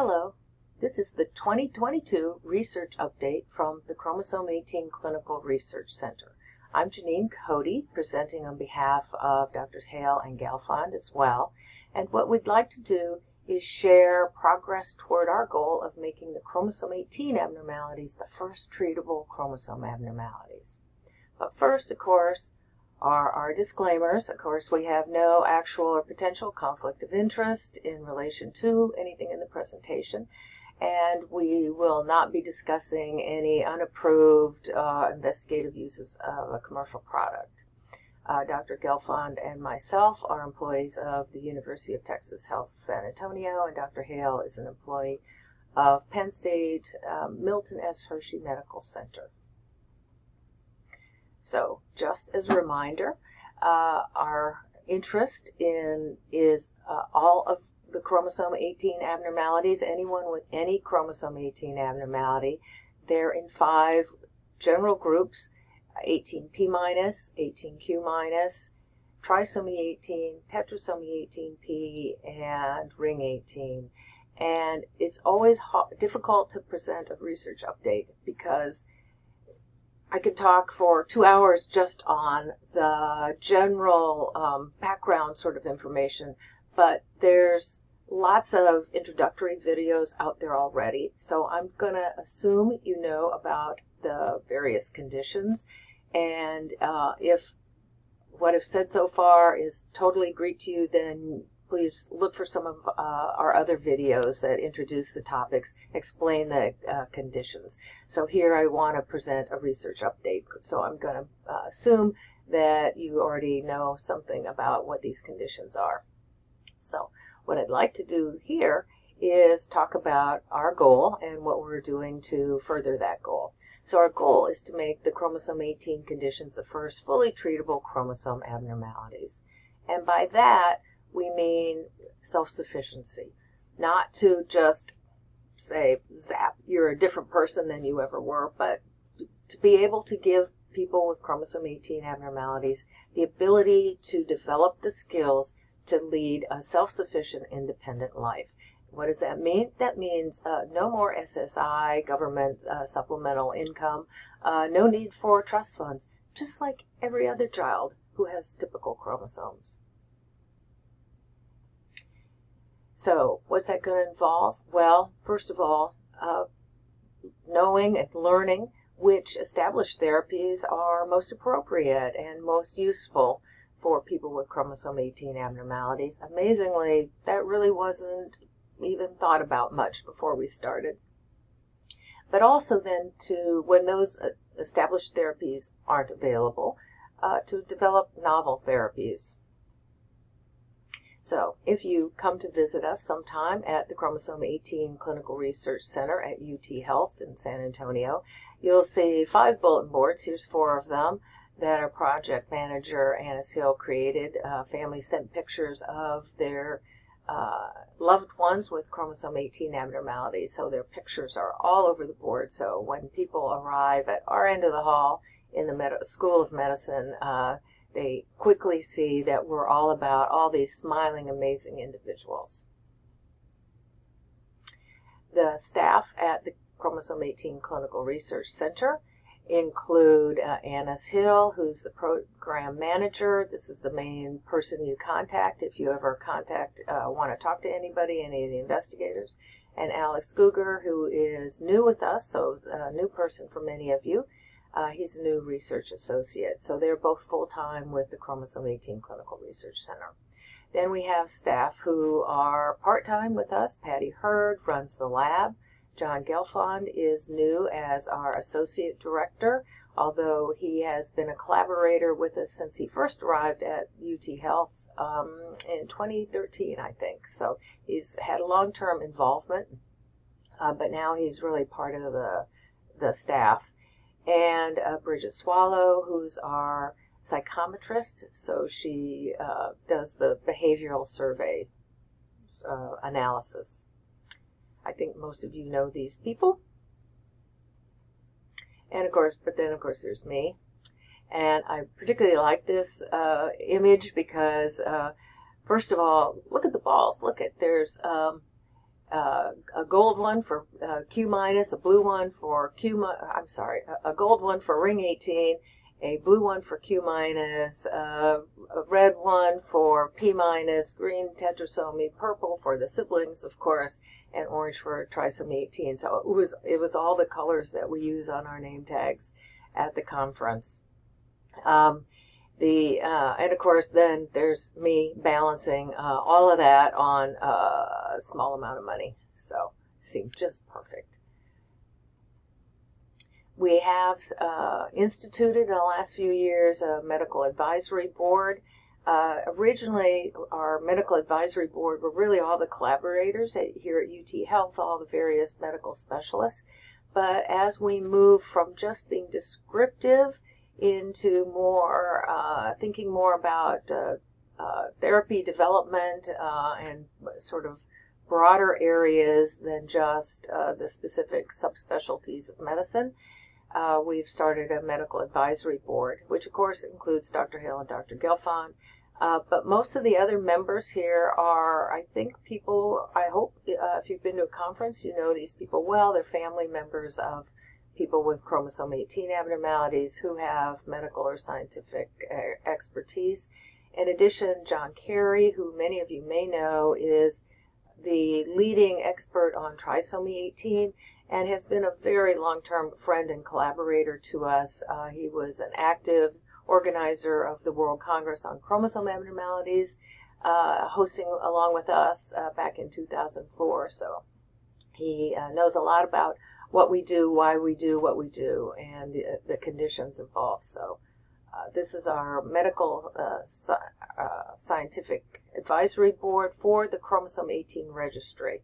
Hello, this is the 2022 research update from the Chromosome 18 Clinical Research Center. I'm Janine Cody, presenting on behalf of Drs. Hale and Gelfand as well. And what we'd like to do is share progress toward our goal of making the chromosome 18 abnormalities the first treatable chromosome abnormalities. But first, of course, are our disclaimers. Of course, we have no actual or potential conflict of interest in relation to anything in the presentation, and we will not be discussing any unapproved investigative uses of a commercial product. Dr. Gelfand and myself are employees of the University of Texas Health San Antonio, and Dr. Hale is an employee of Penn State Milton S. Hershey Medical Center. So, just as a reminder, our interest is all of the chromosome 18 abnormalities. Anyone with any chromosome 18 abnormality, they're in 5 general groups: 18p minus, 18q minus, trisomy 18, tetrasomy 18p, and ring 18. And it's always difficult to present a research update because I could talk for 2 hours just on the general background sort of information, but there's lots of introductory videos out there already. So I'm going to assume you know about the various conditions, and if what I've said so far is totally Greek to you, then please look for some of our other videos that introduce the topics, explain the conditions. So here I want to present a research update. So I'm going to assume that you already know something about what these conditions are. So what I'd like to do here is talk about our goal and what we're doing to further that goal. So our goal is to make the chromosome 18 conditions the first fully treatable chromosome abnormalities. And by that, we mean self-sufficiency, not to just say, zap, you're a different person than you ever were, but to be able to give people with chromosome 18 abnormalities the ability to develop the skills to lead a self-sufficient, independent life. What does that mean? That means no more SSI, government supplemental income, no need for trust funds, just like every other child who has typical chromosomes. So what's that going to involve? Well, first of all, knowing and learning which established therapies are most appropriate and most useful for people with chromosome 18 abnormalities. Amazingly, that really wasn't even thought about much before we started. But also then to, when those established therapies aren't available, to develop novel therapies. So if you come to visit us sometime at the Chromosome 18 Clinical Research Center at UT Health in San Antonio, you'll see 5 bulletin boards. Here's 4 of them that our project manager, Annis Hill, created. Families sent pictures of their loved ones with chromosome 18 abnormalities. So their pictures are all over the board. So when people arrive at our end of the hall in the School of Medicine, they quickly see that we're all about all these smiling, amazing individuals. The staff at the Chromosome 18 Clinical Research Center include Annis Hill, who's the program manager. This is the main person you contact if you ever want to talk to anybody, any of the investigators. And Alex Guger, who is new with us, so a new person for many of you. He's a new research associate, so they're both full-time with the Chromosome 18 Clinical Research Center. Then we have staff who are part-time with us. Patty Hurd runs the lab. John Gelfand is new as our associate director, although he has been a collaborator with us since he first arrived at UT Health in 2013, I think. So he's had a long-term involvement, but now he's really part of the staff. And Bridget Swallow, who's our psychometrist, so she does the behavioral survey analysis. I think most of you know these people. And of course, there's me. And I particularly like this image because, first of all, look at the balls. Look at, there's a gold one for Q minus, a blue one for a gold one for ring 18, a blue one for Q minus, a red one for P minus, green tetrasomy, purple for the siblings, of course, and orange for trisomy 18. So it was all the colors that we use on our name tags at the conference. And of course, then there's me balancing all of that on a small amount of money. So it seemed just perfect. We have instituted in the last few years a medical advisory board. Originally, our medical advisory board were really all the collaborators here at UT Health, all the various medical specialists. But as we move from just being descriptive into more thinking more about therapy development and sort of broader areas than just the specific subspecialties of medicine, we've started a medical advisory board, which of course includes Dr. Hale and Dr. Gelfand. But most of the other members here are, I think, people, I hope if you've been to a conference, you know these people well. They're family members of people with chromosome 18 abnormalities who have medical or scientific expertise. In addition, John Carey, who many of you may know, is the leading expert on trisomy 18 and has been a very long-term friend and collaborator to us. He was an active organizer of the World Congress on Chromosome Abnormalities, hosting along with us back in 2004. So he knows a lot about what we do, why we do what we do, and the conditions involved. So this is our medical scientific advisory board for the Chromosome 18 registry.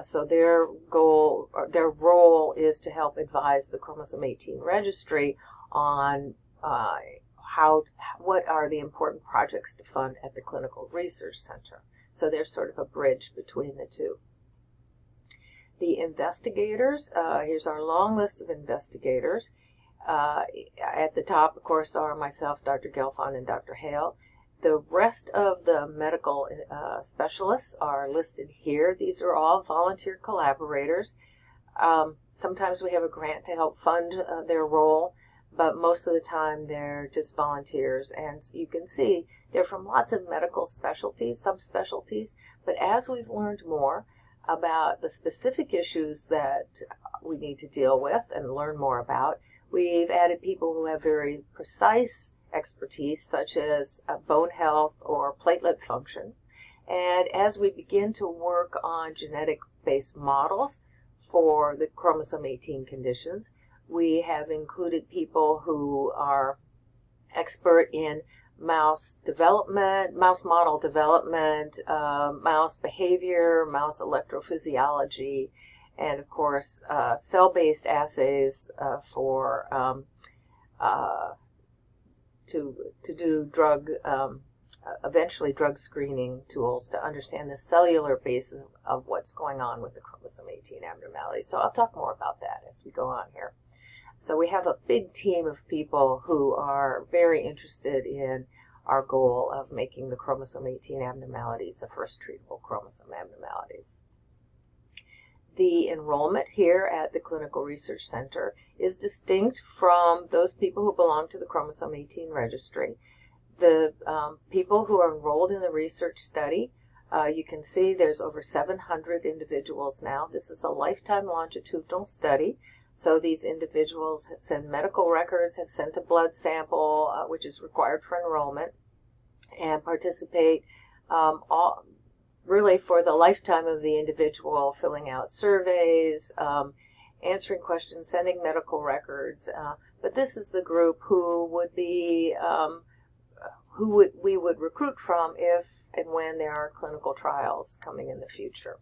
So their role is to help advise the Chromosome 18 registry on what are the important projects to fund at the Clinical Research Center. So there's sort of a bridge between the two. The investigators, here's our long list of investigators. At the top, of course, are myself, Dr. Gelfand, and Dr. Hale. The rest of the medical specialists are listed here. These are all volunteer collaborators. Sometimes we have a grant to help fund their role, but most of the time they're just volunteers. And you can see they're from lots of medical specialties, subspecialties, but as we've learned more about the specific issues that we need to deal with and learn more about, we've added people who have very precise expertise, such as bone health or platelet function. And as we begin to work on genetic-based models for the chromosome 18 conditions, we have included people who are expert in mouse development, mouse model development, mouse behavior, mouse electrophysiology, and of course cell-based assays to do eventually drug screening tools to understand the cellular basis of what's going on with the chromosome 18 abnormality. So I'll talk more about that as we go on here. So we have a big team of people who are very interested in our goal of making the chromosome 18 abnormalities the first treatable chromosome abnormalities. The enrollment here at the Clinical Research Center is distinct from those people who belong to the Chromosome 18 Registry. The people who are enrolled in the research study, you can see there's over 700 individuals now. This is a lifetime longitudinal study. So these individuals send medical records, have sent a blood sample, which is required for enrollment, and participate really for the lifetime of the individual, filling out surveys, answering questions, sending medical records. But this is the group who would be, we would recruit from if and when there are clinical trials coming in the future.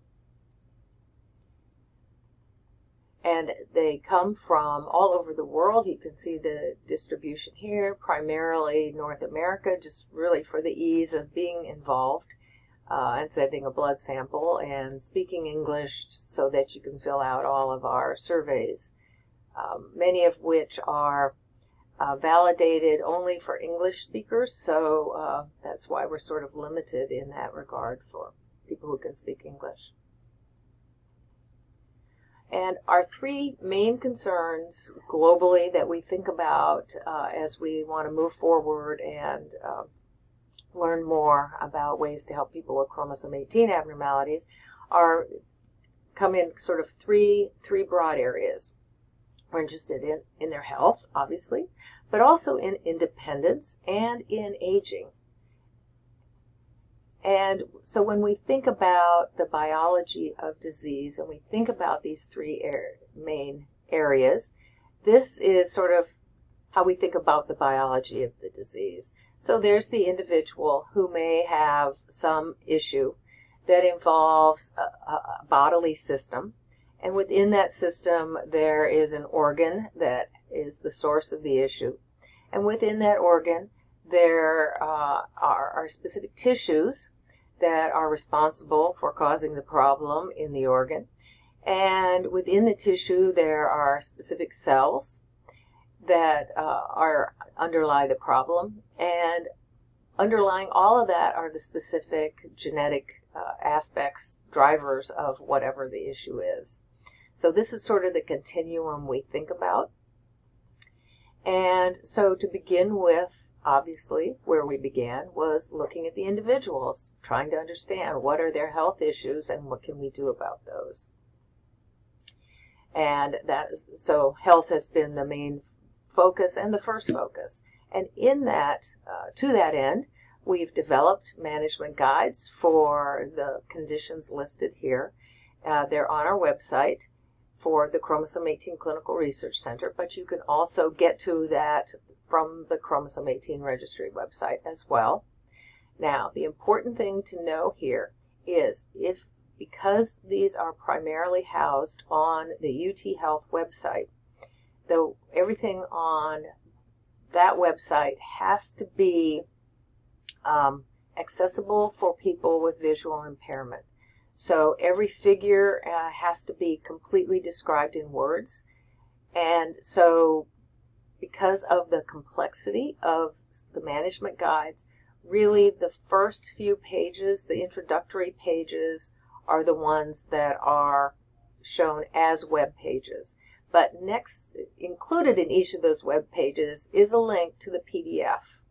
And they come from all over the world. You can see the distribution here, primarily North America, just really for the ease of being involved and sending a blood sample and speaking English so that you can fill out all of our surveys, many of which are validated only for English speakers. So that's why we're sort of limited in that regard for people who can speak English. And our three main concerns globally that we think about as we want to move forward and learn more about ways to help people with chromosome 18 abnormalities come in sort of three broad areas. We're interested in their health, obviously, but also in independence and in aging. And so when we think about the biology of disease and we think about these three main areas, this is sort of how we think about the biology of the disease. So there's the individual who may have some issue that involves a bodily system, and within that system there is an organ that is the source of the issue, and within that organ there are specific tissues that are responsible for causing the problem in the organ, and within the tissue there are specific cells that underlie the problem, and underlying all of that are the specific genetic aspects, drivers of whatever the issue is. So this is sort of the continuum we think about. And so to begin with, obviously, where we began was looking at the individuals, trying to understand what are their health issues and what can we do about those. And so health has been the main focus and the first focus. And in that, to that end, we've developed management guides for the conditions listed here. They're on our website for the Chromosome 18 Clinical Research Center, but you can also get to that from the Chromosome 18 Registry website as well. Now, the important thing to know here is because these are primarily housed on the UT Health website, though everything on that website has to be accessible for people with visual impairment. So every figure has to be completely described in words. And so because of the complexity of the management guides, really the first few pages, the introductory pages, are the ones that are shown as web pages. But next, included in each of those web pages is a link to the PDF.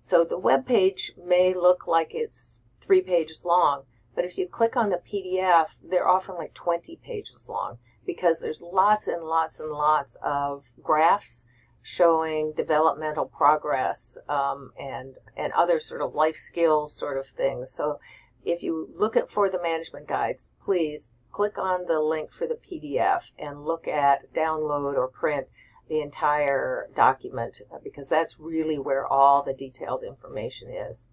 So the web page may look like it's 3 pages long, but if you click on the PDF, they're often like 20 pages long because there's lots and lots and lots of graphs showing developmental progress and other sort of life skills sort of things. So if you look for the management guides, please click on the link for the PDF and look at download or print the entire document because that's really where all the detailed information is.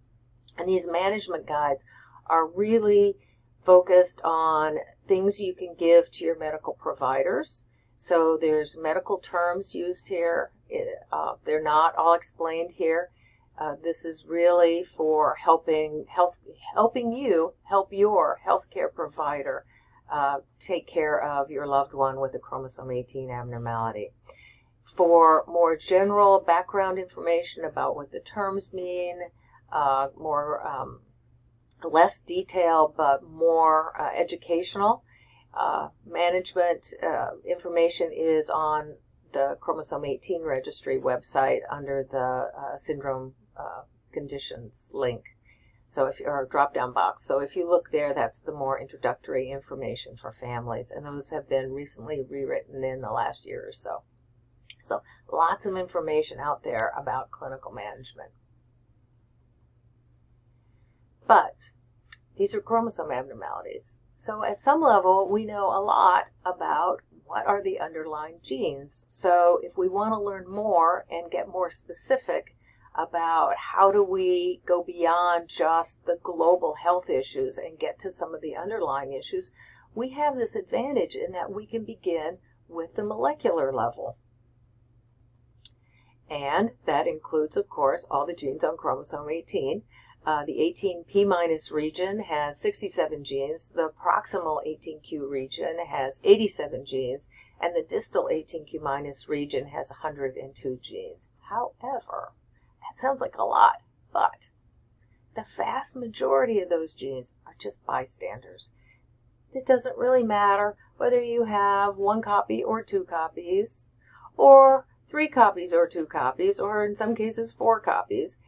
And these management guides are really focused on things you can give to your medical providers. So there's medical terms used here. They're not all explained here. This is really for helping you help your healthcare provider take care of your loved one with a chromosome 18 abnormality. For more general background information about what the terms mean, less detail but more educational, management information is on the Chromosome 18 Registry website under the syndrome conditions link. So or drop-down box. So if you look there, that's the more introductory information for families, and those have been recently rewritten in the last year or so. So lots of information out there about clinical management. But these are chromosome abnormalities. So at some level, we know a lot about what are the underlying genes. So if we want to learn more and get more specific about how do we go beyond just the global health issues and get to some of the underlying issues, we have this advantage in that we can begin with the molecular level. And that includes, of course, all the genes on chromosome 18. The 18p- region has 67 genes, the proximal 18q region has 87 genes, and the distal 18q- region has 102 genes. However, that sounds like a lot, but the vast majority of those genes are just bystanders. it doesn't really matter whether you have 1 copy or 2 copies, or 3 copies or 2 copies, or in some cases 4 copies.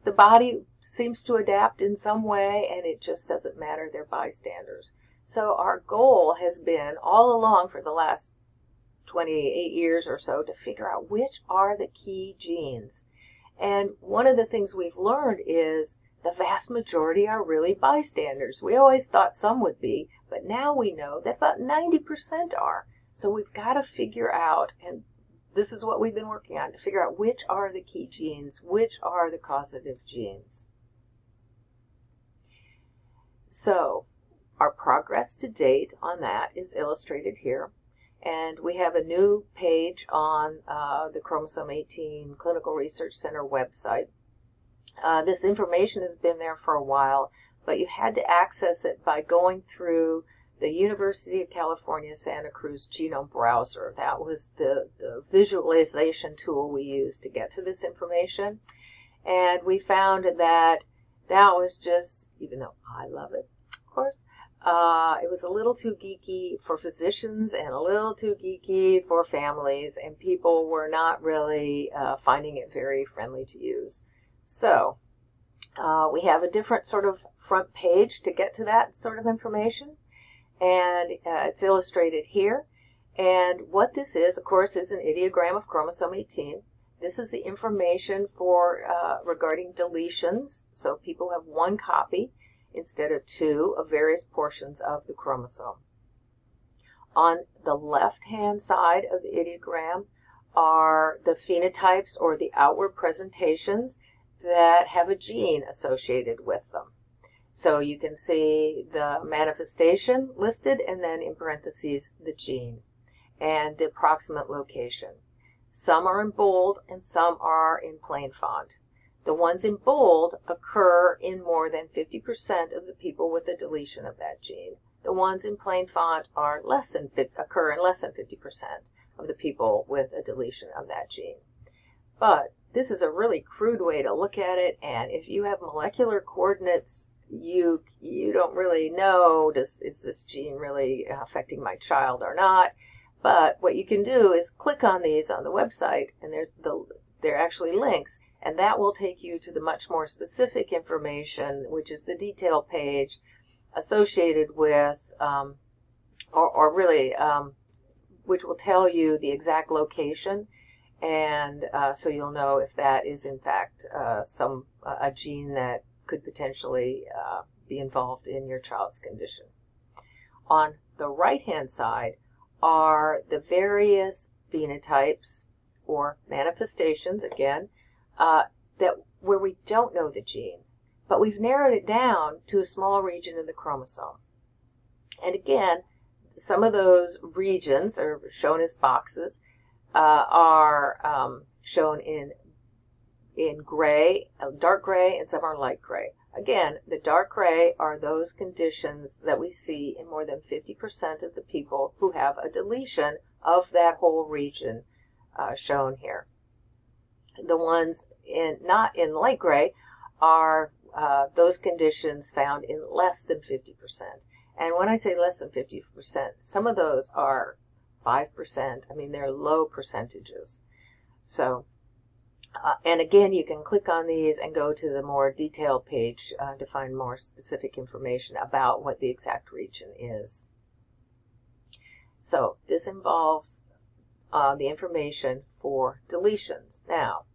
The body seems to adapt in some way, and it just doesn't matter. They're bystanders. So our goal has been all along for the last 28 years or so to figure out which are the key genes. And one of the things we've learned is the vast majority are really bystanders. We always thought some would be, but now we know that about 90% are. So we've got to figure out, and this is what we've been working on, to figure out which are the key genes, which are the causative genes. So our progress to date on that is illustrated here. And we have a new page on the Chromosome 18 Clinical Research Center website. This information has been there for a while, but you had to access it by going through the University of California, Santa Cruz Genome Browser. That was the visualization tool we used to get to this information. And we found that that was just, even though I love it, of course, it was a little too geeky for physicians and a little too geeky for families, and people were not really finding it very friendly to use. So we have a different sort of front page to get to that sort of information, and it's illustrated here. And what this is, of course, is an ideogram of chromosome 18. This is the information for regarding deletions. So people have 1 copy instead of 2 of various portions of the chromosome. On the left-hand side of the ideogram are the phenotypes or the outward presentations that have a gene associated with them. So you can see the manifestation listed and then in parentheses the gene and the approximate location. Some are in bold and some are in plain font. The ones in bold occur in more than 50% of the people with a deletion of that gene. The ones in plain font are occur in less than 50% of the people with a deletion of that gene. But this is a really crude way to look at it, and if you have molecular coordinates, you don't really know, is this gene really affecting my child or not? But what you can do is click on these on the website, and they're actually links, and that will take you to the much more specific information, which is the detail page associated with, which will tell you the exact location, and so you'll know if that is in fact a gene that could potentially be involved in your child's condition. On the right-hand side are the various phenotypes or manifestations, again, where we don't know the gene, but we've narrowed it down to a small region in the chromosome. And again, some of those regions are shown as boxes, are shown in gray, dark gray, and some are light gray. Again, the dark gray are those conditions that we see in more than 50% of the people who have a deletion of that whole region shown here. The ones not in light gray are those conditions found in less than 50%. And when I say less than 50%, some of those are 5%. I mean, they're low percentages. So, and again, you can click on these and go to the more detailed page to find more specific information about what the exact region is. So this involves the information for deletions. Now,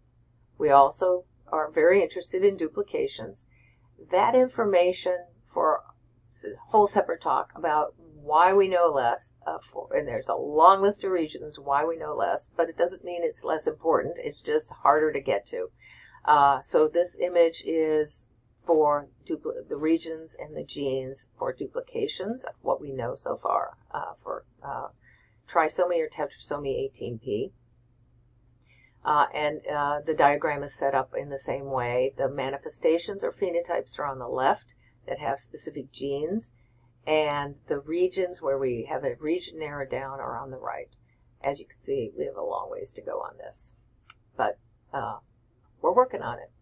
we also are very interested in duplications. That information for a whole separate talk about why we know less, and there's a long list of reasons why we know less, but it doesn't mean it's less important. It's just harder to get to. So this image is for the regions and the genes for duplications of what we know so far for trisomy or tetrasomy 18p. And the diagram is set up in the same way. The manifestations or phenotypes are on the left that have specific genes, and the regions where we have a region narrowed down are on the right. As you can see, we have a long ways to go on this, but we're working on it.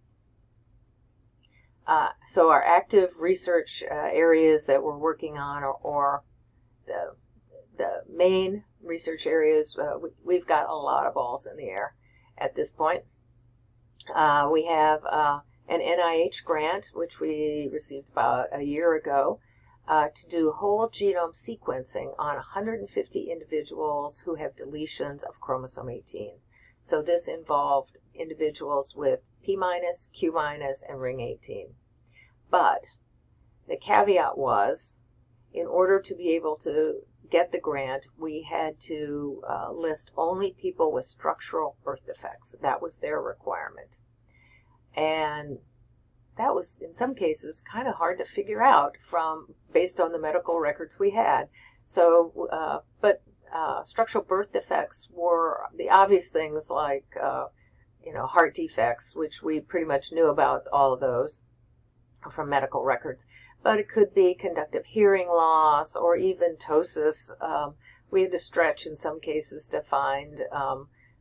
So our active research areas that we're working on, or the main research areas, we've got a lot of balls in the air at this point. We have an NIH grant, which we received about a year ago, to do whole genome sequencing on 150 individuals who have deletions of chromosome 18. So this involved individuals with P-, Q-, and ring 18. But the caveat was, in order to be able to get the grant, we had to list only people with structural birth defects. That was their requirement. And that was, in some cases, kind of hard to figure out based on the medical records we had. So, but structural birth defects were the obvious things like, heart defects, which we pretty much knew about all of those from medical records. But it could be conductive hearing loss or even ptosis. We had to stretch in some cases to find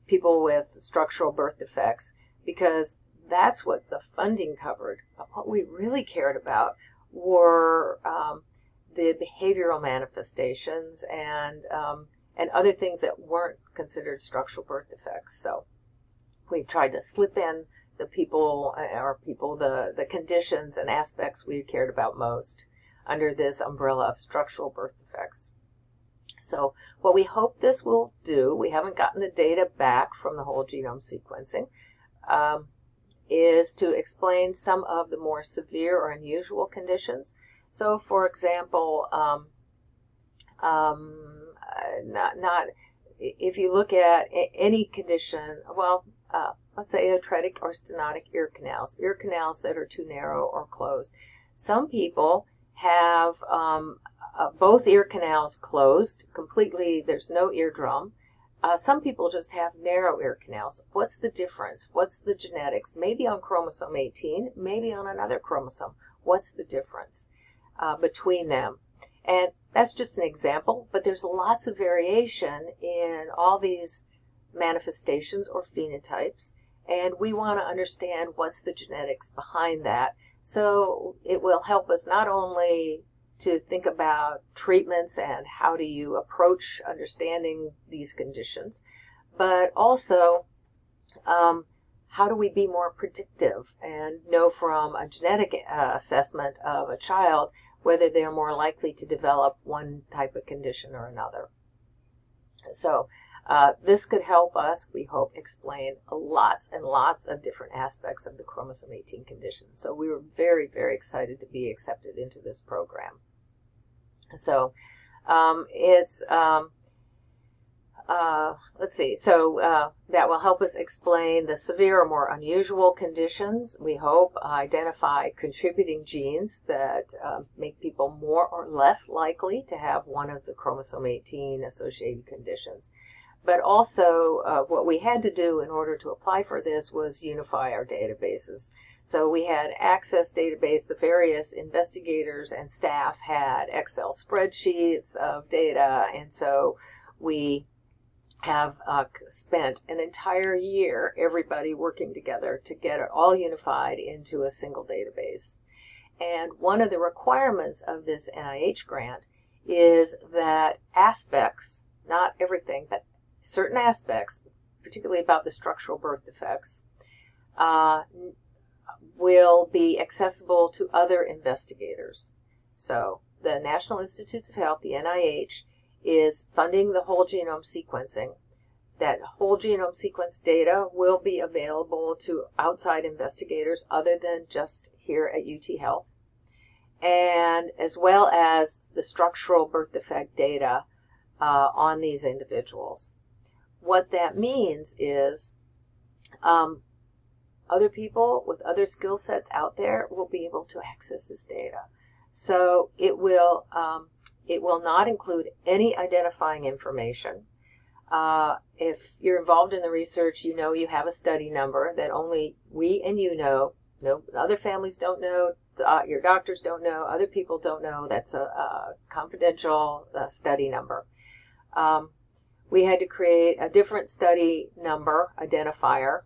people with structural birth defects, because that's what the funding covered. But what we really cared about were the behavioral manifestations and other things that weren't considered structural birth defects. So we tried to slip in the conditions and aspects we cared about most under this umbrella of structural birth defects. So what we hope this will do, we haven't gotten the data back from the whole genome sequencing, is to explain some of the more severe or unusual conditions. So, for example, if you look at any condition, let's say atretic or stenotic ear canals that are too narrow or closed. Some people have both ear canals closed completely, there's no eardrum. Some people just have narrow ear canals. What's the difference? What's the genetics? Maybe on chromosome 18, maybe on another chromosome. What's the difference between them? And that's just an example, but there's lots of variation in all these manifestations or phenotypes, and we want to understand what's the genetics behind that. So it will help us not only to think about treatments and how do you approach understanding these conditions, but also how do we be more predictive and know from a genetic assessment of a child whether they're more likely to develop one type of condition or another. So this could help us, we hope, explain lots and lots of different aspects of the chromosome 18 condition. So we were very, very excited to be accepted into this program. So let's see, so that will help us explain the severe or more unusual conditions. We hope identify contributing genes that make people more or less likely to have one of the chromosome 18 associated conditions. But also what we had to do in order to apply for this was unify our databases. So we had Access database, the various investigators and staff had Excel spreadsheets of data, and so we have spent an entire year, everybody working together to get it all unified into a single database. And one of the requirements of this NIH grant is that aspects, not everything, but certain aspects, particularly about the structural birth defects, will be accessible to other investigators. So the National Institutes of Health, the NIH, is funding the whole genome sequencing. That whole genome sequence data will be available to outside investigators other than just here at UT Health, and as well as the structural birth defect data on these individuals. What that means is other people with other skill sets out there will be able to access this data. So it will not include any identifying information. If you're involved in the research, you know you have a study number that only we and you know. No, other families don't know. Your doctors don't know. Other people don't know. That's a confidential study number. We had to create a different study number identifier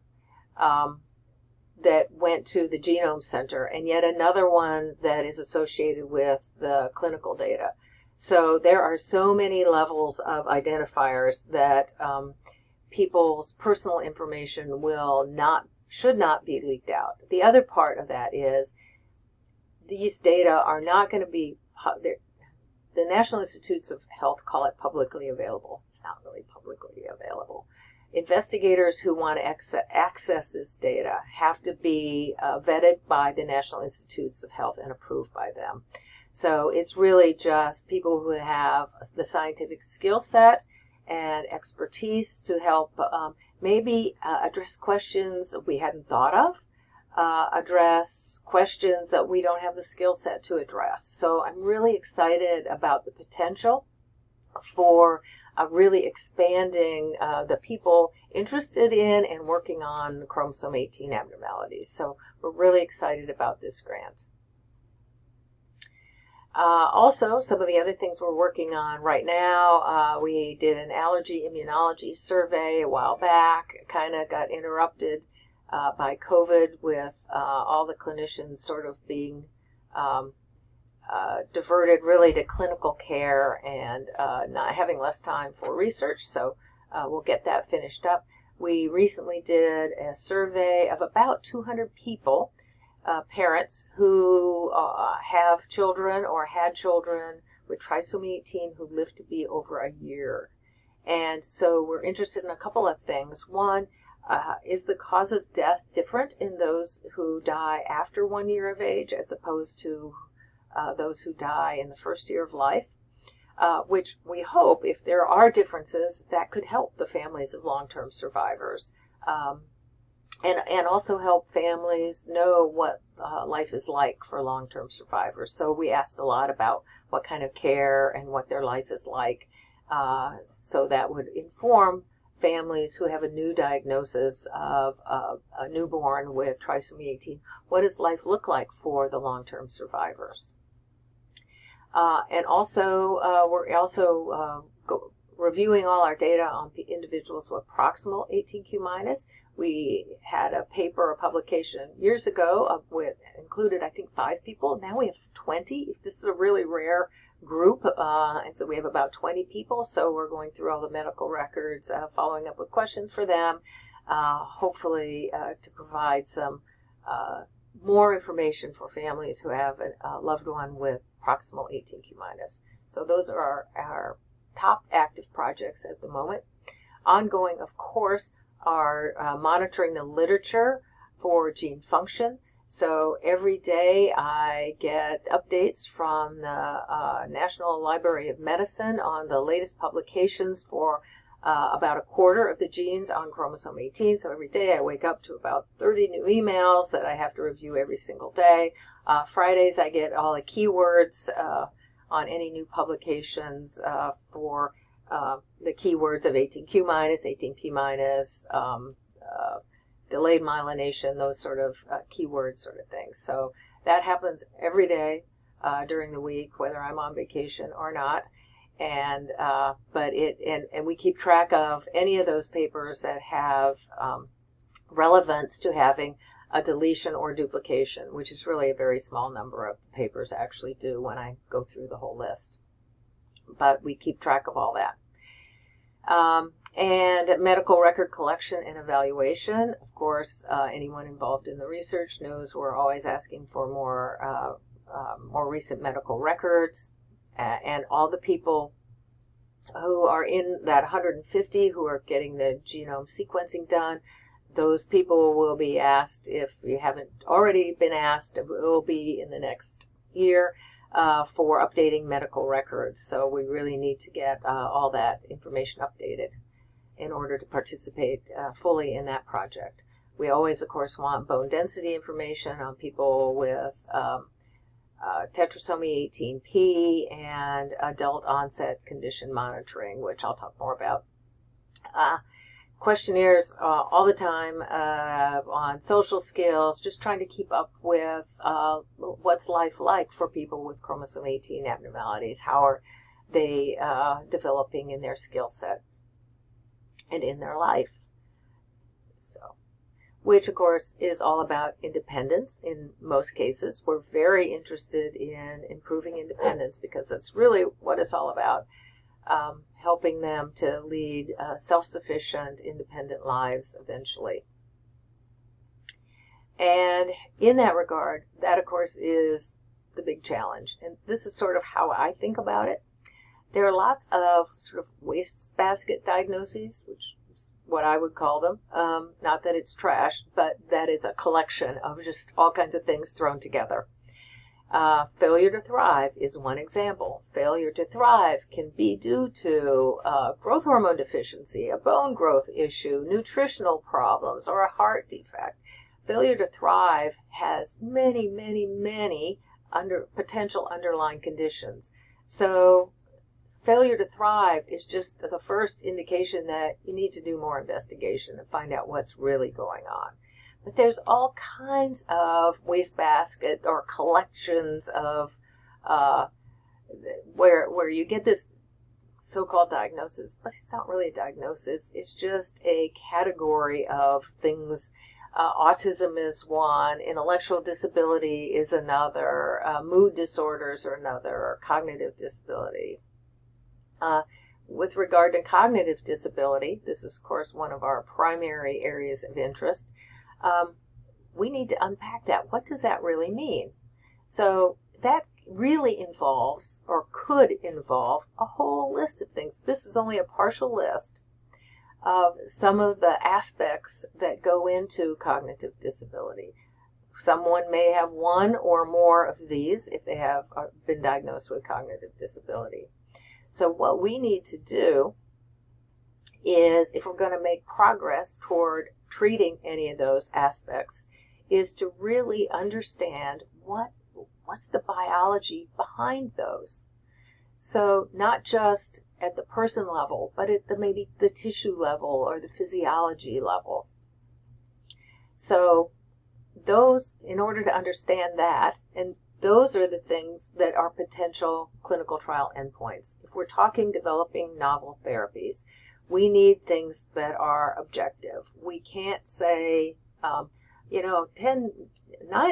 that went to the Genome Center, and yet another one that is associated with the clinical data. So there are so many levels of identifiers that people's personal information should not be leaked out. The other part of that is these data are not going to be, the National Institutes of Health call it publicly available. It's not really publicly available. Investigators who want to access this data have to be vetted by the National Institutes of Health and approved by them. So it's really just people who have the scientific skill set and expertise to help maybe address questions we hadn't thought of, address questions that we don't have the skill set to address. So I'm really excited about the potential for really expanding the people interested in and working on chromosome 18 abnormalities. So we're really excited about this grant. Also, some of the other things we're working on right now, we did an allergy immunology survey a while back. It kind of got interrupted by COVID with all the clinicians sort of being diverted really to clinical care and not having less time for research. So we'll get that finished up. We recently did a survey of about 200 people, parents who have children or had children with trisomy 18 who lived to be over a year. And so we're interested in a couple of things. One, is the cause of death different in those who die after 1 year of age as opposed to those who die in the first year of life? Which we hope, if there are differences, that could help the families of long-term survivors. And also help families know what life is like for long-term survivors. So we asked a lot about what kind of care and what their life is like. So that would inform families who have a new diagnosis of a newborn with trisomy 18. What does life look like for the long-term survivors? And also, we're also reviewing all our data on individuals with proximal 18q-. We had a paper, a publication years ago with included, I think, 5 people. Now we have 20. This is a really rare group, and so we have about 20 people. So we're going through all the medical records, following up with questions for them, hopefully to provide some more information for families who have a loved one with proximal 18q-. So those are our top active projects at the moment. Ongoing, of course, are monitoring the literature for gene function. So every day I get updates from the National Library of Medicine on the latest publications for about a quarter of the genes on chromosome 18. So every day I wake up to about 30 new emails that I have to review every single day. Fridays I get all the keywords on any new publications for the keywords of 18q-, 18p-, delayed myelination, those sort of keyword sort of things. So that happens every day during the week, whether I'm on vacation or not. And and we keep track of any of those papers that have relevance to having a deletion or duplication, which is really a very small number of papers actually do when I go through the whole list. But we keep track of all that. And medical record collection and evaluation. Of course, anyone involved in the research knows we're always asking for more recent medical records. And all the people who are in that 150 who are getting the genome sequencing done, those people will be asked, if you haven't already been asked, it will be in the next year, for updating medical records. So we really need to get all that information updated in order to participate fully in that project. We always, of course, want bone density information on people with tetrasomy 18p and adult onset condition monitoring, which I'll talk more about. Questionnaires all the time on social skills, just trying to keep up with what's life like for people with chromosome 18 abnormalities. How are they developing in their skill set and in their life? So which of course is all about independence in most cases. We're very interested in improving independence because that's really what it's all about, helping them to lead self-sufficient, independent lives eventually. And in that regard, that of course is the big challenge. And this is sort of how I think about it. There are lots of sort of wastebasket diagnoses, which is what I would call them. Not that it's trash, but that it's a collection of just all kinds of things thrown together. Failure to thrive is one example. Failure to thrive can be due to growth hormone deficiency, a bone growth issue, nutritional problems, or a heart defect. Failure to thrive has many, many, many potential underlying conditions. So failure to thrive is just the first indication that you need to do more investigation and find out what's really going on. But there's all kinds of wastebasket or collections of where you get this so-called diagnosis, but it's not really a diagnosis. It's just a category of things. Autism is one, intellectual disability is another, mood disorders are another, or cognitive disability. With regard to cognitive disability, this is, of course, one of our primary areas of interest. We need to unpack that. What does that really mean? So that really involves, or could involve, a whole list of things. This is only a partial list of some of the aspects that go into cognitive disability. Someone may have one or more of these if they have been diagnosed with cognitive disability. So what we need to do is, if we're going to make progress toward treating any of those aspects, is to really understand what's the biology behind those. So not just at the person level, but at maybe the tissue level or the physiology level. So those, in order to understand that, and those are the things that are potential clinical trial endpoints. If we're talking developing novel therapies, we need things that are objective. We can't say, 9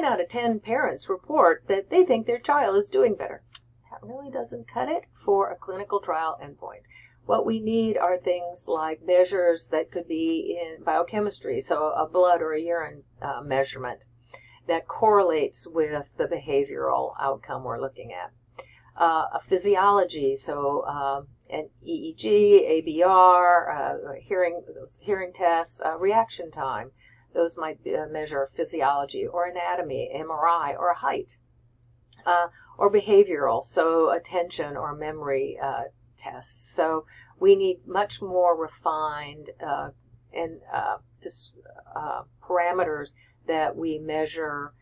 out of 10 parents report that they think their child is doing better. That really doesn't cut it for a clinical trial endpoint. What we need are things like measures that could be in biochemistry, so a blood or a urine measurement that correlates with the behavioral outcome we're looking at. A physiology, so an EEG, ABR, hearing tests, reaction time. Those might be a measure of physiology, or anatomy, MRI, or height. Or behavioral, so attention or memory tests. So we need much more refined parameters that we measure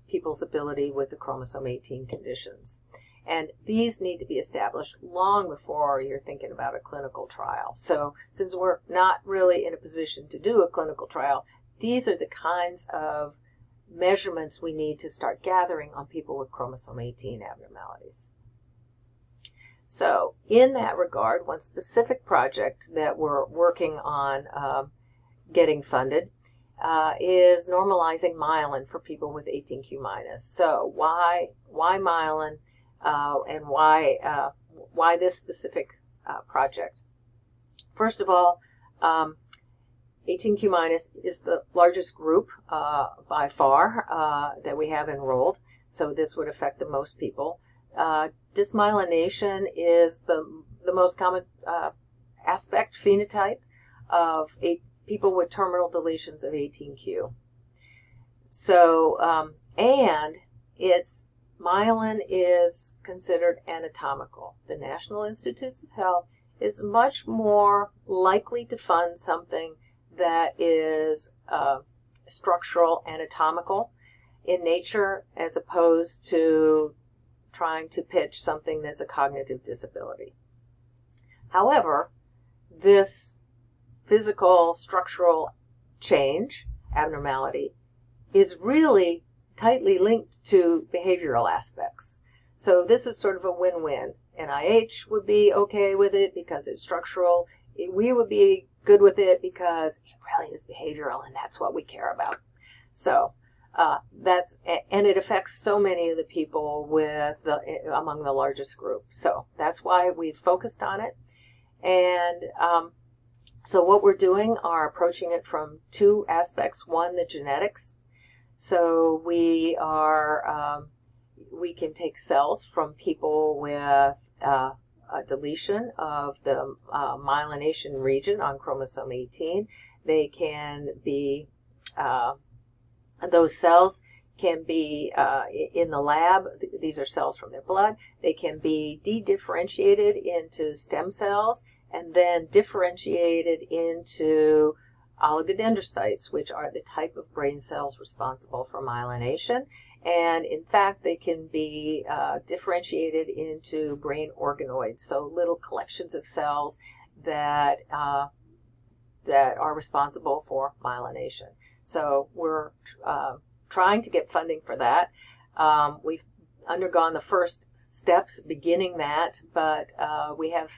people's ability with the chromosome 18 conditions. And these need to be established long before you're thinking about a clinical trial. So since we're not really in a position to do a clinical trial, these are the kinds of measurements we need to start gathering on people with chromosome 18 abnormalities. So in that regard, one specific project that we're working on getting funded is normalizing myelin for people with 18q-. So why myelin, and why this specific project? First of all, 18q- is the largest group by far that we have enrolled, so this would affect the most people. Dysmyelination is the most common aspect, phenotype of people with terminal deletions of 18q. So, and myelin is considered anatomical. The National Institutes of Health is much more likely to fund something that is structural, anatomical in nature, as opposed to trying to pitch something that's a cognitive disability. However, this physical structural change, abnormality, is really tightly linked to behavioral aspects. So this is sort of a win-win. NIH would be okay with it because it's structural. We would be good with it because it really is behavioral, and that's what we care about. So and it affects so many of the people among the largest group. So that's why we've focused on it. And so what we're doing are approaching it from two aspects. One, the genetics. So we can take cells from people with a deletion of the myelination region on chromosome 18. They can be those cells can be in the lab. These are cells from their blood. They can be de-differentiated into stem cells and then differentiated into oligodendrocytes, which are the type of brain cells responsible for myelination. And in fact, they can be differentiated into brain organoids, so little collections of cells that are responsible for myelination. So we're trying to get funding for that. We've undergone the first steps beginning that, but we have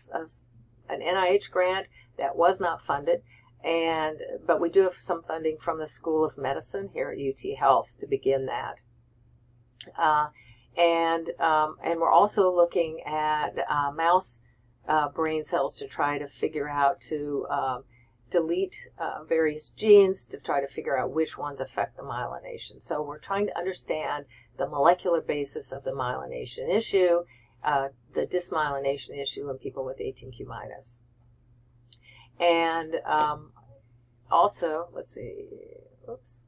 an NIH grant that was not funded, but we do have some funding from the School of Medicine here at UT Health to begin that. And we're also looking at mouse brain cells to try to figure out to delete various genes to try to figure out which ones affect the myelination. So we're trying to understand the molecular basis of the myelination issue, the dysmyelination issue in people with 18q minus. And also, let's see, oops,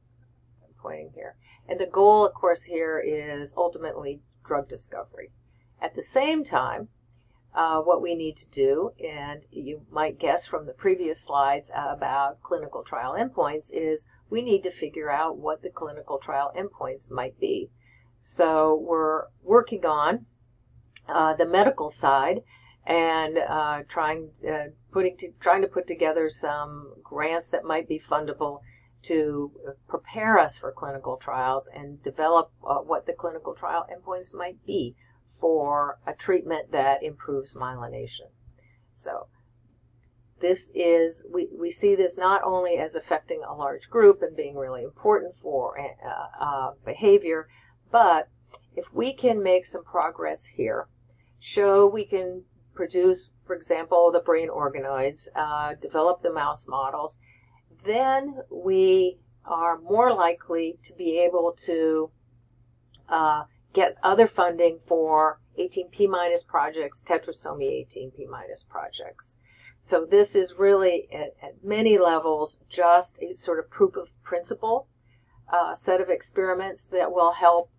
I'm pointing here. And the goal, of course, here is ultimately drug discovery. At the same time, what we need to do, and you might guess from the previous slides about clinical trial endpoints, is we need to figure out what the clinical trial endpoints might be. So we're working on the medical side and trying to put together some grants that might be fundable to prepare us for clinical trials and develop what the clinical trial endpoints might be for a treatment that improves myelination. So this is, we see this not only as affecting a large group and being really important for behavior, but if we can make some progress here, show we can produce, for example, the brain organoids, develop the mouse models, then we are more likely to be able to get other funding for 18p minus projects, tetrasomy 18p minus projects. So this is really, at many levels, just a sort of proof of principle set of experiments that will help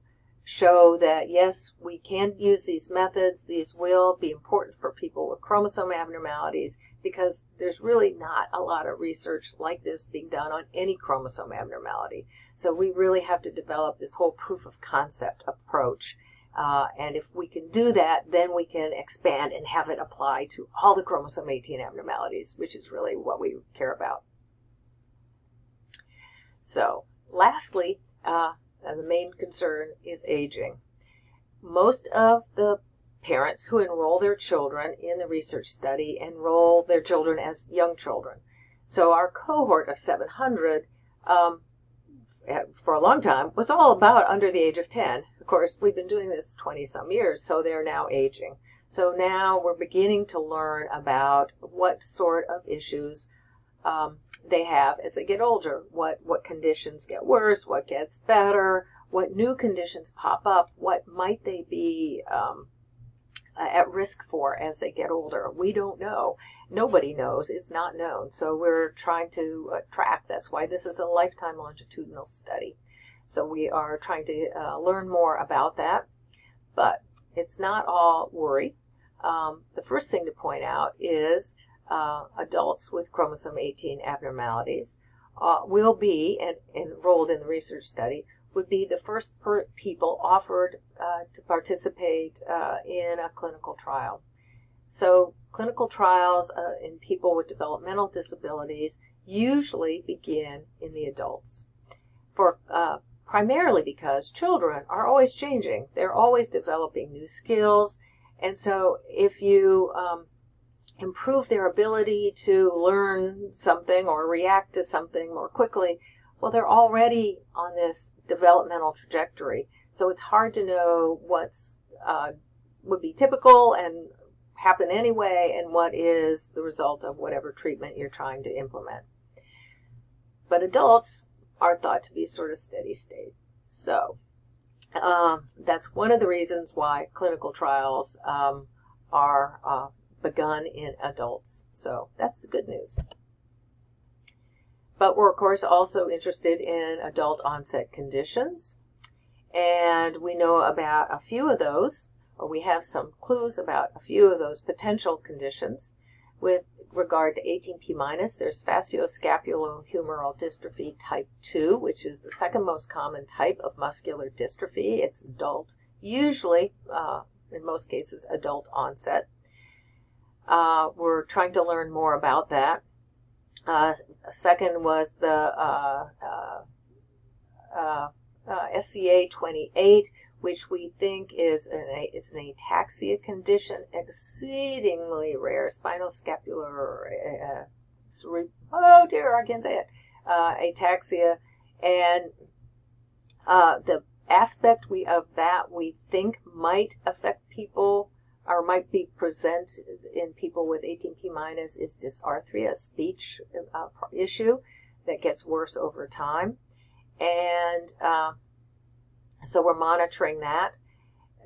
show that, yes, we can use these methods. These will be important for people with chromosome abnormalities because there's really not a lot of research like this being done on any chromosome abnormality. So we really have to develop this whole proof of concept approach. And if we can do that, then we can expand and have it apply to all the chromosome 18 abnormalities, which is really what we care about. So lastly, the main concern is aging. Most of the parents who enroll their children in the research study enroll their children as young children. So our cohort of 700 for a long time was all about under the age of 10. Of course, we've been doing this 20-some years, so they're now aging. So now we're beginning to learn about what sort of issues they have as they get older, what conditions get worse, what gets better, what new conditions pop up, what might they be at risk for as they get older. We don't know. Nobody knows. It's not known. So we're trying to track. That's why this is a lifetime longitudinal study. So we are trying to learn more about that. But it's not all worry. The first thing to point out is adults with chromosome 18 abnormalities will be, and enrolled in the research study, would be the first people offered to participate in a clinical trial. So clinical trials in people with developmental disabilities usually begin in the adults, primarily because children are always changing. They're always developing new skills. And so if you improve their ability to learn something or react to something more quickly, well, they're already on this developmental trajectory. So it's hard to know what's would be typical and happen anyway, and what is the result of whatever treatment you're trying to implement. But adults are thought to be sort of steady state. So that's one of the reasons why clinical trials are begun in adults. So that's the good news. But we're, of course, also interested in adult onset conditions. And we know about a few of those, or we have some clues about a few of those potential conditions. With regard to 18p-, there's facioscapulohumeral dystrophy type 2, which is the second most common type of muscular dystrophy. It's adult, usually, in most cases, adult onset. We're trying to learn more about that. Second was the SCA28, which we think is an ataxia condition, exceedingly rare, spinoscapular, oh dear, I can't say it, ataxia. And the aspect of that we think might affect people, or might be present in people with 18p- is dysarthria, a speech issue that gets worse over time. And so we're monitoring that.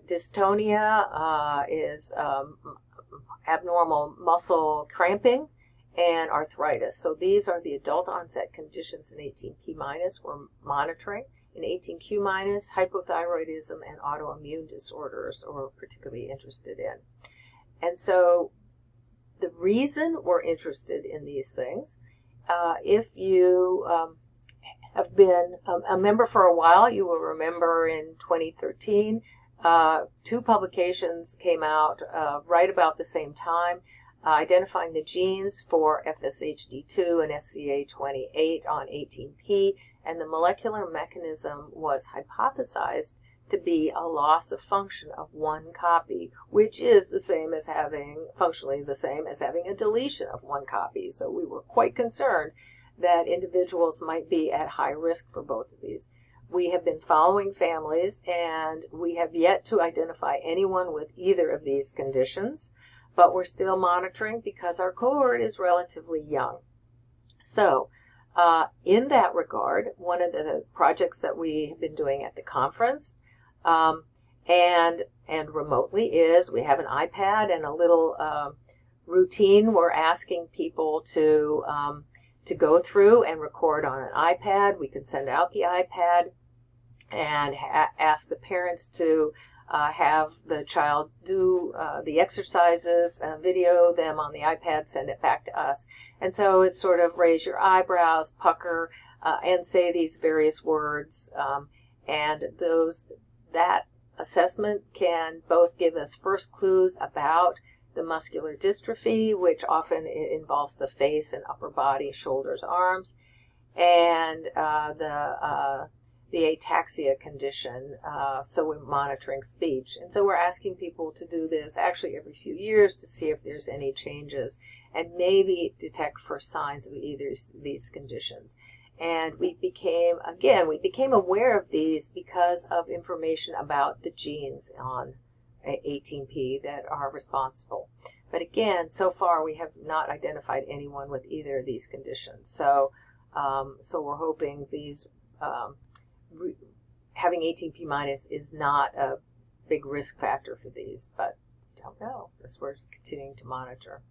Dystonia is abnormal muscle cramping and arthritis. So these are the adult onset conditions in 18p- we're monitoring. In 18q-, hypothyroidism and autoimmune disorders we're particularly interested in. And so the reason we're interested in these things, if you have been a member for a while, you will remember in 2013, two publications came out right about the same time, identifying the genes for FSHD2 and SCA28 on 18p, and the molecular mechanism was hypothesized to be a loss of function of one copy, which is the same as having, functionally the same as having a deletion of one copy. So we were quite concerned that individuals might be at high risk for both of these. We have been following families, and we have yet to identify anyone with either of these conditions, but we're still monitoring because our cohort is relatively young. So in that regard, one of the projects that we have been doing at the conference and remotely is we have an iPad and a little routine we're asking people to go through and record on an iPad. We can send out the iPad and ask the parents to have the child do the exercises, video them on the iPad, send it back to us. And so it's sort of raise your eyebrows, pucker, and say these various words. And that assessment can both give us first clues about the muscular dystrophy, which often involves the face and upper body, shoulders, arms, and the ataxia condition, so we're monitoring speech. And so we're asking people to do this actually every few years to see if there's any changes and maybe detect for signs of either of these conditions. And we became aware of these because of information about the genes on 18p that are responsible. But again, so far we have not identified anyone with either of these conditions. So, so we're hoping these having 18p- is not a big risk factor for these, but don't know. That's what we're continuing to monitor.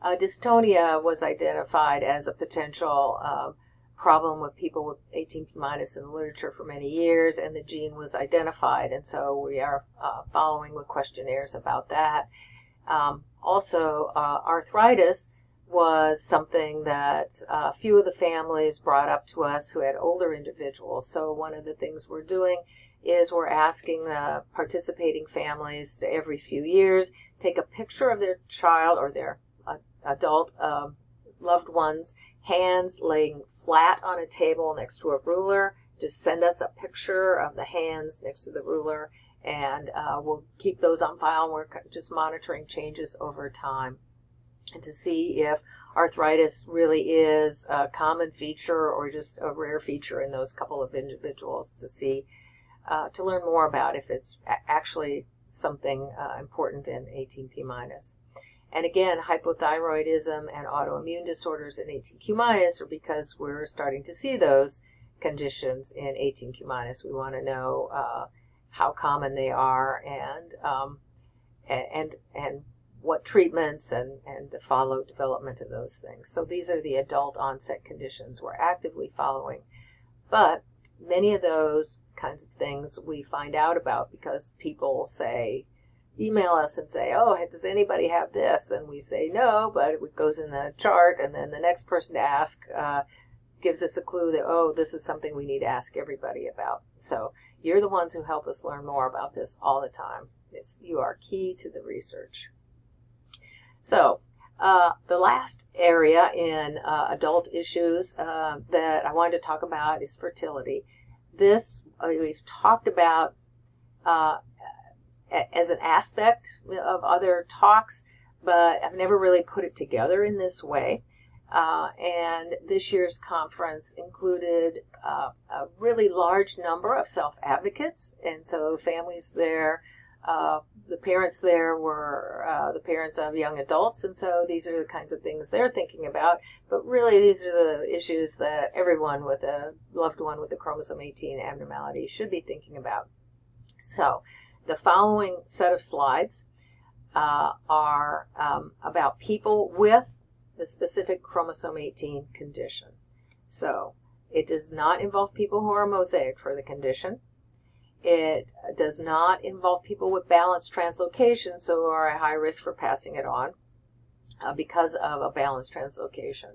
Dystonia was identified as a potential problem with people with 18p- in the literature for many years, and the gene was identified, and so we are following with questionnaires about that. Also, arthritis was something that a few of the families brought up to us who had older individuals. So one of the things we're doing is we're asking the participating families to every few years take a picture of their child or their adult loved one's hands laying flat on a table next to a ruler. Just send us a picture of the hands next to the ruler, and we'll keep those on file. We're just monitoring changes over time. and to see if arthritis really is a common feature or just a rare feature in those couple of individuals, to see, to learn more about if it's actually something important in 18p minus. And again, hypothyroidism and autoimmune disorders in 18q minus are because we're starting to see those conditions in 18q minus. We want to know how common they are and what treatments and to follow development of those things. So these are the adult onset conditions we're actively following. But many of those kinds of things we find out about because people email us and say, oh, does anybody have this? And we say no, but it goes in the chart, and then the next person to ask gives us a clue that, oh, this is something we need to ask everybody about. So you're the ones who help us learn more about this all the time. You are key to the research. So the last area in adult issues that I wanted to talk about is fertility. This we've talked about as an aspect of other talks, but I've never really put it together in this way. And this year's conference included a really large number of self-advocates, and so families there, the parents there were the parents of young adults, and so these are the kinds of things they're thinking about. But really, these are the issues that everyone with a loved one with a chromosome 18 abnormality should be thinking about. So the following set of slides are about people with the specific chromosome 18 condition. So it does not involve people who are mosaic for the condition. It does not involve people with balanced translocation, so are at high risk for passing it on because of a balanced translocation.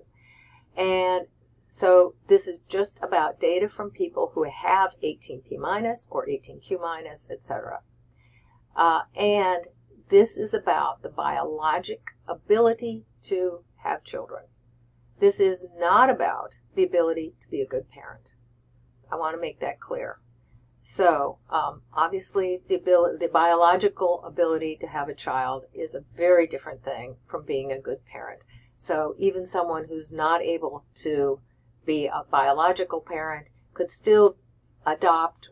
And so this is just about data from people who have 18p minus or 18q minus, etc. And this is about the biologic ability to have children. This is not about the ability to be a good parent. I want to make that clear. So obviously the biological ability to have a child is a very different thing from being a good parent. So even someone who's not able to be a biological parent could still adopt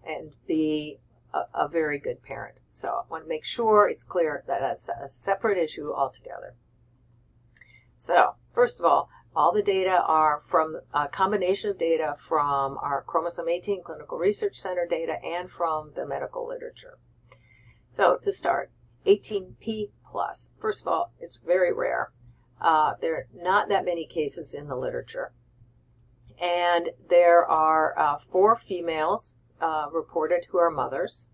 and be a very good parent. So I want to make sure it's clear that that's a separate issue altogether. So first of all the data are from a combination of data from our Chromosome 18 Clinical Research Center data and from the medical literature. So to start, 18p plus. First of all, it's very rare. There are not that many cases in the literature. And there are 4 females reported who are mothers.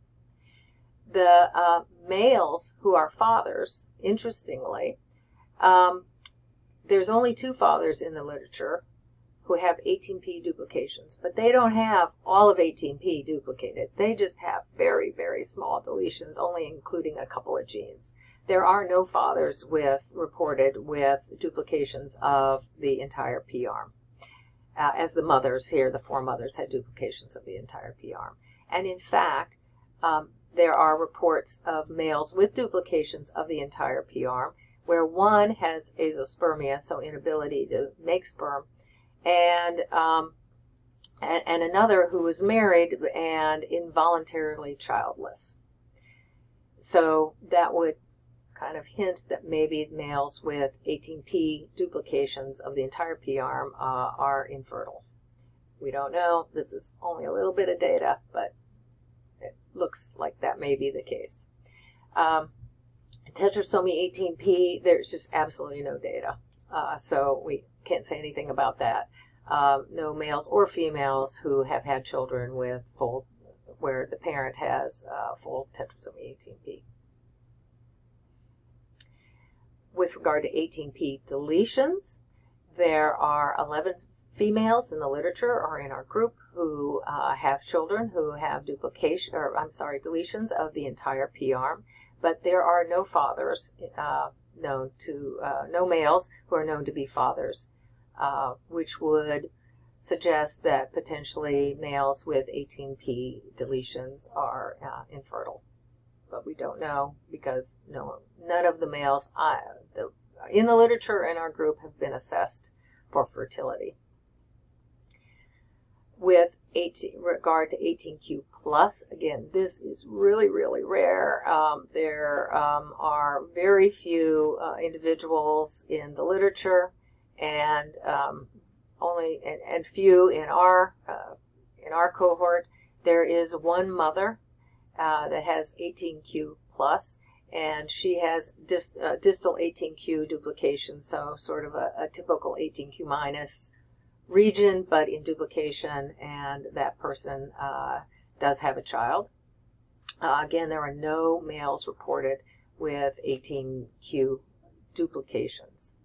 The males who are fathers, interestingly, there's only 2 fathers in the literature who have 18p duplications, but they don't have all of 18p duplicated. They just have very, very small deletions, only including a couple of genes. There are no fathers reported with duplications of the entire P arm. As the mothers here, the 4 mothers had duplications of the entire P arm. And in fact, there are reports of males with duplications of the entire P arm, where one has azoospermia, so inability to make sperm, and another who was married and involuntarily childless. So that would kind of hint that maybe males with 18p duplications of the entire P arm are infertile. We don't know. This is only a little bit of data, but it looks like that may be the case. Tetrasomy 18p, there's just absolutely no data. So we can't say anything about that. No males or females who have had children with where the parent has full tetrasomy 18p. With regard to 18p deletions, there are 11 females in the literature or in our group who have children who have deletions of the entire P arm, but there are no fathers no males who are known to be fathers, which would suggest that potentially males with 18p deletions are infertile. But we don't know because none of the males in the literature in our group have been assessed for fertility. With regard to 18Q plus, again, this is really, really rare. There are very few individuals in the literature, and few in our cohort. There is one mother that has 18Q plus, and she has distal 18Q duplication, so sort of a typical 18Q minus region, but in duplication, and that person does have a child. Again, there are no males reported with 18Q duplications.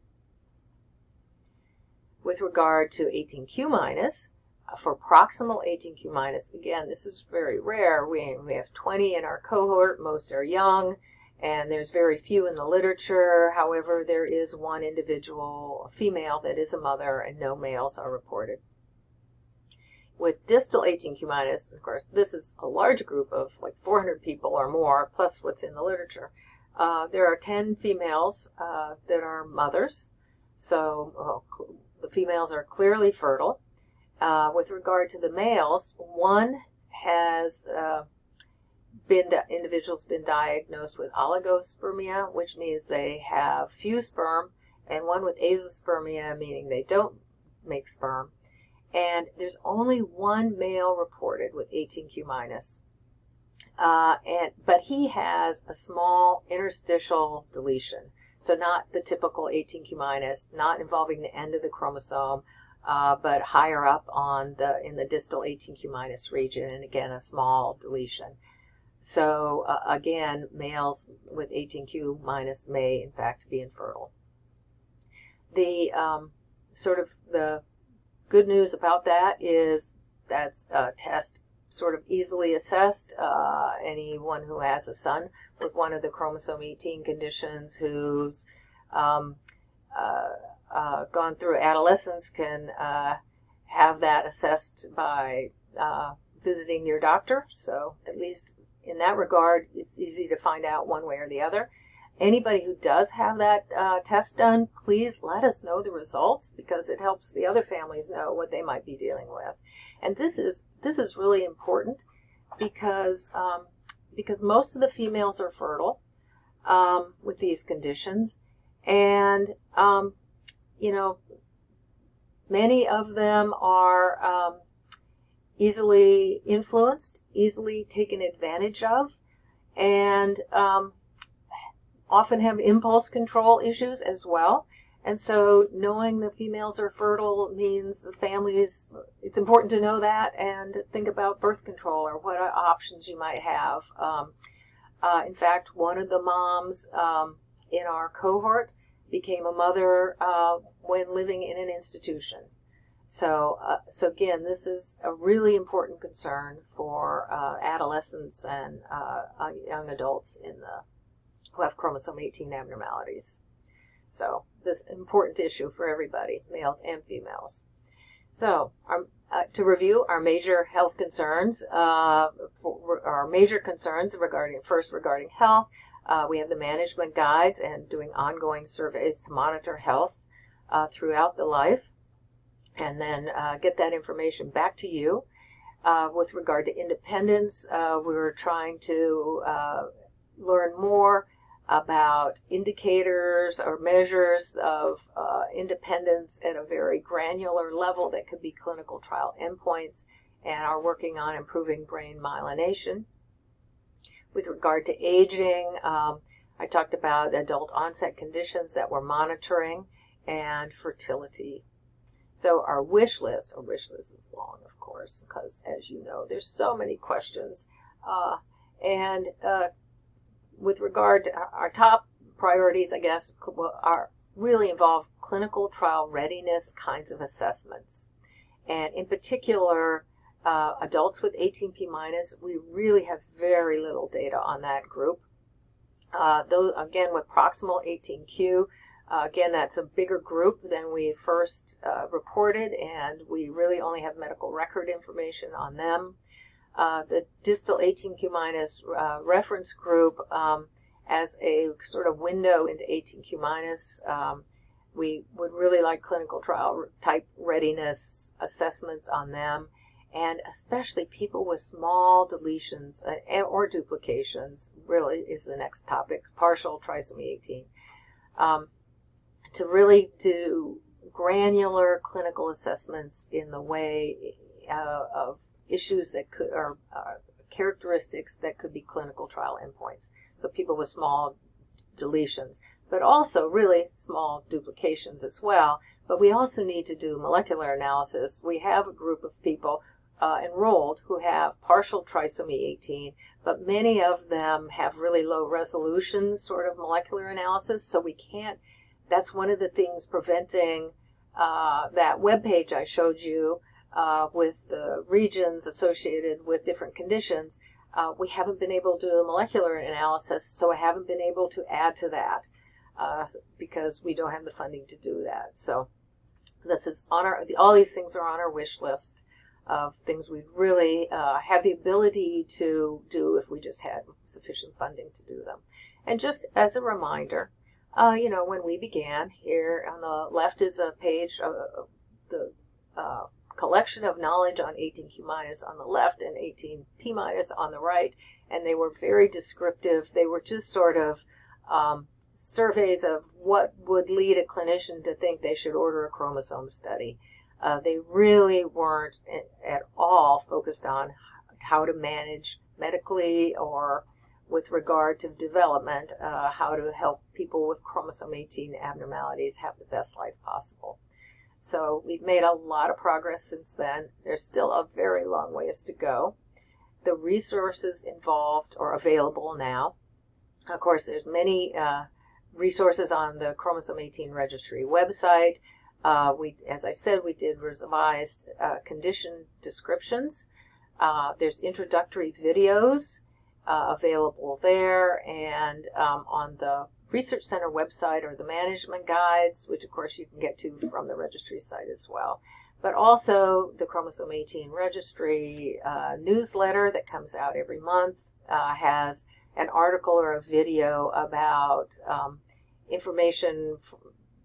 With regard to 18Q minus, for proximal 18Q minus, again, this is very rare. We have 20 in our cohort. Most are young, and there's very few in the literature. However, there is one individual, a female, that is a mother, and no males are reported. With distal 18Q minus, of course, this is a large group of like 400 people or more, plus what's in the literature. There are 10 females that are mothers, so the females are clearly fertile. With regard to the males, one has individuals been diagnosed with oligospermia, which means they have few sperm, and one with azoospermia, meaning they don't make sperm. And there's only one male reported with 18Q minus, but he has a small interstitial deletion, so not the typical 18Q minus, not involving the end of the chromosome, but higher up in the distal 18Q minus region, and again a small deletion. So again, males with 18Q minus may in fact be infertile. The the good news about that is that's a test sort of easily assessed. Anyone who has a son with one of the chromosome 18 conditions who's gone through adolescence can have that assessed by visiting your doctor. So at least in that regard, it's easy to find out one way or the other. Anybody who does have that test done, please let us know the results, because it helps the other families know what they might be dealing with. And this is really important because most of the females are fertile with these conditions, and many of them are easily influenced, easily taken advantage of, and often have impulse control issues as well. And so knowing the females are fertile means the families, it's important to know that and think about birth control or what options you might have. In fact, one of the moms in our cohort became a mother when living in an institution. So again, this is a really important concern for adolescents and young adults who have chromosome 18 abnormalities. So this important issue for everybody, males and females. So to review our major health concerns, regarding health, we have the management guides and doing ongoing surveys to monitor health throughout the life, and then get that information back to you. With regard to independence, we're trying to learn more about indicators or measures of independence at a very granular level that could be clinical trial endpoints, and are working on improving brain myelination. With regard to aging, I talked about adult onset conditions that we're monitoring, and fertility. So our wish list is long, of course, because as you know, there's so many questions. With regard to our top priorities, I guess, really involve clinical trial readiness kinds of assessments. And in particular, adults with 18P minus, we really have very little data on that group. Though, again, with proximal 18Q, again, that's a bigger group than we first reported, and we really only have medical record information on them. The distal 18Q minus reference group as a sort of window into 18q minus. We would really like clinical trial type readiness assessments on them, and especially people with small deletions or duplications really is the next topic, partial trisomy 18. To really do granular clinical assessments in the way of issues that could, or characteristics that could be clinical trial endpoints. So people with small deletions, but also really small duplications as well. But we also need to do molecular analysis. We have a group of people enrolled who have partial trisomy 18, but many of them have really low resolution sort of molecular analysis, so we can't. That's one of the things preventing that web page I showed you with the regions associated with different conditions. We haven't been able to do a molecular analysis, so I haven't been able to add to that because we don't have the funding to do that. So this is on all these things are on our wish list of things we'd really have the ability to do if we just had sufficient funding to do them. And just as a reminder, when we began, here on the left is a page of the collection of knowledge on 18q minus on the left and 18p minus on the right, and they were very descriptive. They were just sort of surveys of what would lead a clinician to think they should order a chromosome study. They really weren't at all focused on how to manage medically or with regard to development, how to help people with chromosome 18 abnormalities have the best life possible. So we've made a lot of progress since then. There's still a very long ways to go. The resources involved are available now. Of course, there's many resources on the Chromosome 18 Registry website. As I said, we did revised condition descriptions. There's introductory videos available there, and on the Research Center website are the management guides, which of course you can get to from the registry site as well. But also the Chromosome 18 Registry newsletter that comes out every month has an article or a video about information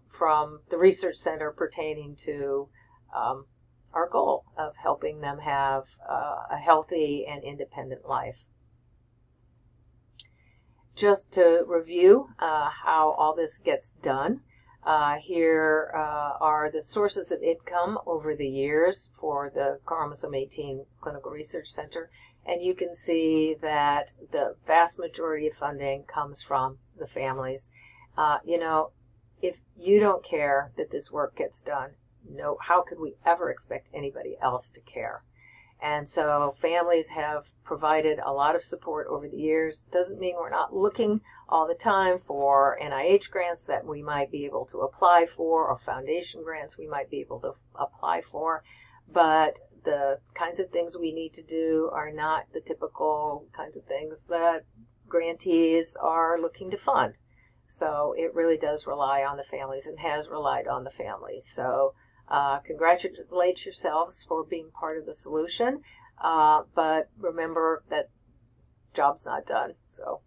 from the Research Center pertaining to our goal of helping them have a healthy and independent life. Just to review how all this gets done, here are the sources of income over the years for the Chromosome 18 Clinical Research Center, and you can see that the vast majority of funding comes from the families. If you don't care that this work gets done, how could we ever expect anybody else to care? And so families have provided a lot of support over the years. Doesn't mean we're not looking all the time for NIH grants that we might be able to apply for, or foundation grants we might be able to apply for, but the kinds of things we need to do are not the typical kinds of things that grantees are looking to fund. So it really does rely on the families and has relied on the families. So congratulate yourselves for being part of the solution, but remember that job's not done. So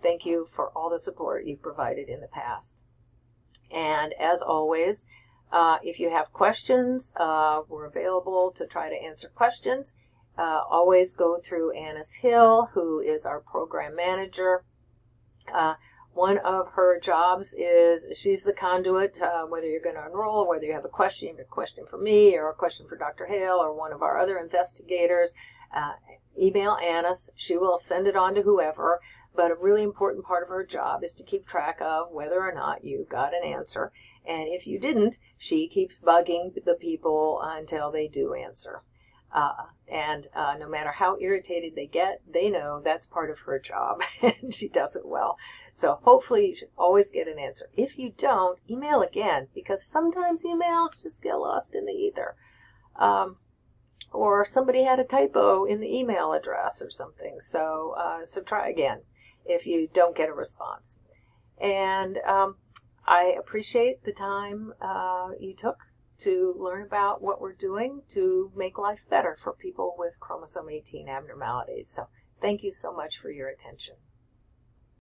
thank you for all the support you've provided in the past. And as always, if you have questions, we're available to try to answer questions. Always go through Annis Hill, who is our program manager. One of her jobs is she's the conduit, whether you're going to enroll, whether you have a question for me or a question for Dr. Hale or one of our other investigators, email Annis. She will send it on to whoever, but a really important part of her job is to keep track of whether or not you got an answer. And if you didn't, she keeps bugging the people until they do answer. No matter how irritated they get, they know that's part of her job, and she does it well. So hopefully you should always get an answer. If you don't, email again, because sometimes emails just get lost in the ether. Or somebody had a typo in the email address or something. So try again if you don't get a response. And I appreciate the time you took to learn about what we're doing to make life better for people with chromosome 18 abnormalities. So thank you so much for your attention.